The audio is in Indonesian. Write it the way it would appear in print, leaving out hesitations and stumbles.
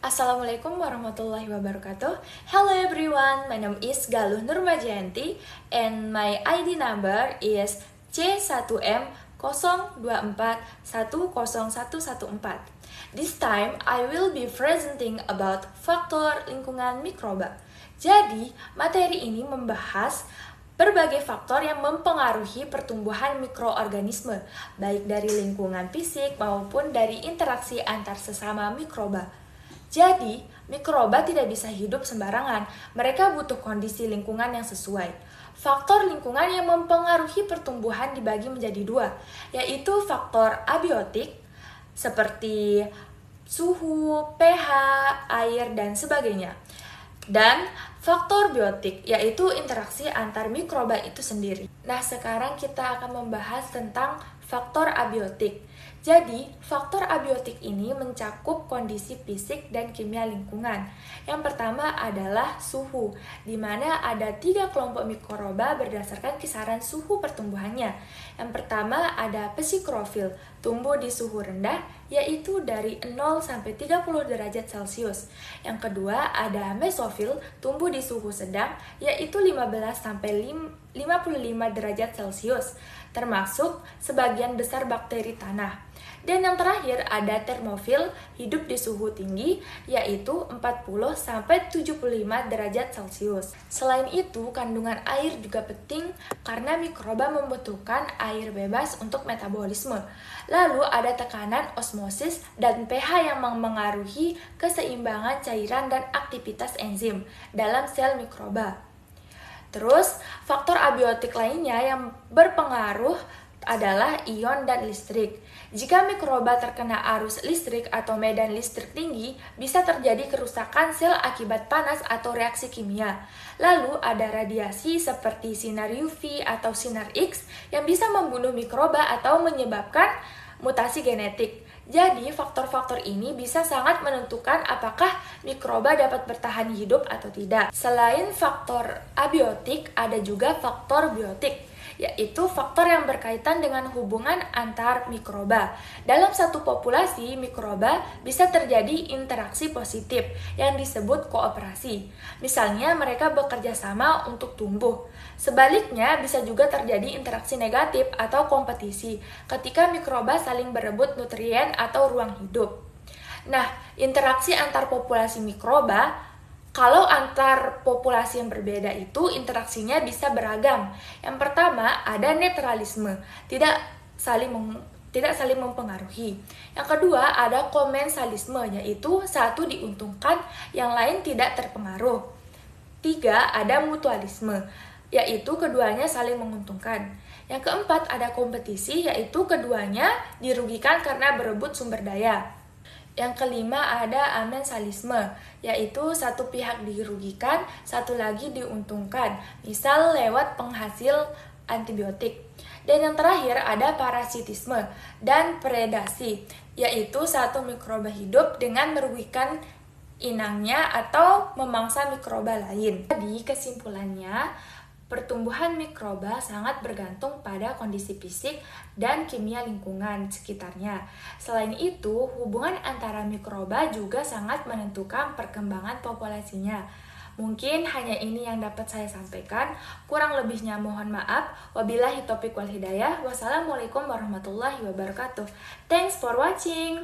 Assalamualaikum warahmatullahi wabarakatuh. Hello everyone, my name is Galuh Nurmajayanti and my ID number is C1M024101114. This time I will be presenting about faktor lingkungan mikroba. Jadi, materi ini membahas berbagai faktor yang mempengaruhi pertumbuhan mikroorganisme, baik dari lingkungan fisik maupun dari interaksi antar sesama mikroba. Jadi, mikroba tidak bisa hidup sembarangan. Mereka butuh kondisi lingkungan yang sesuai. Faktor lingkungan yang mempengaruhi pertumbuhan dibagi menjadi dua, yaitu faktor abiotik, seperti suhu, pH, air, dan sebagainya. Dan faktor biotik, yaitu interaksi antar mikroba itu sendiri. Nah, sekarang kita akan membahas tentang faktor abiotik. Jadi, faktor abiotik ini mencakup kondisi fisik dan kimia lingkungan. Yang pertama adalah suhu, di mana ada 3 kelompok mikroba berdasarkan kisaran suhu pertumbuhannya. Yang pertama ada psikrofil, tumbuh di suhu rendah, yaitu dari 0 sampai 30 derajat Celcius. Yang kedua ada mesofil, tumbuh di suhu sedang, yaitu 15 sampai 55 derajat Celcius, termasuk sebagian besar bakteri tanah. Dan yang terakhir ada termofil, hidup di suhu tinggi, yaitu 40 sampai 75 derajat Celcius. Selain itu, kandungan air juga penting karena mikroba membutuhkan air bebas untuk metabolisme. Lalu ada tekanan osmosis dan pH yang mengaruhi keseimbangan cairan dan aktivitas enzim dalam sel mikroba. Terus, faktor abiotik lainnya yang berpengaruh adalah ion dan listrik. Jika mikroba terkena arus listrik atau medan listrik tinggi, bisa terjadi kerusakan sel akibat panas atau reaksi kimia. Lalu ada radiasi seperti sinar UV atau sinar X yang bisa membunuh mikroba atau menyebabkan mutasi genetik. Jadi, faktor-faktor ini bisa sangat menentukan apakah mikroba dapat bertahan hidup atau tidak. Selain faktor abiotik, ada juga faktor biotik, yaitu faktor yang berkaitan dengan hubungan antar mikroba. Dalam satu populasi mikroba bisa terjadi interaksi positif yang disebut kooperasi. Misalnya mereka bekerja sama untuk tumbuh. Sebaliknya bisa juga terjadi interaksi negatif atau kompetisi ketika mikroba saling berebut nutrien atau ruang hidup. Nah, interaksi antar populasi mikroba, kalau antar populasi yang berbeda itu interaksinya bisa beragam. Yang pertama ada netralisme, tidak saling mempengaruhi. Yang kedua ada komensalisme, yaitu satu diuntungkan, yang lain tidak terpengaruh. 3 ada mutualisme, yaitu keduanya saling menguntungkan. Yang keempat ada kompetisi, yaitu keduanya dirugikan karena berebut sumber daya. Yang kelima ada amensalisme, yaitu satu pihak dirugikan, satu lagi diuntungkan, misal lewat penghasil antibiotik. Dan yang terakhir ada parasitisme dan predasi, yaitu satu mikroba hidup dengan merugikan inangnya atau memangsa mikroba lain. Jadi kesimpulannya, pertumbuhan mikroba sangat bergantung pada kondisi fisik dan kimia lingkungan sekitarnya. Selain itu, hubungan antara mikroba juga sangat menentukan perkembangan populasinya. Mungkin hanya ini yang dapat saya sampaikan. Kurang lebihnya mohon maaf. Wabillahi taufiq wal hidayah. Wassalamualaikum warahmatullahi wabarakatuh. Thanks for watching.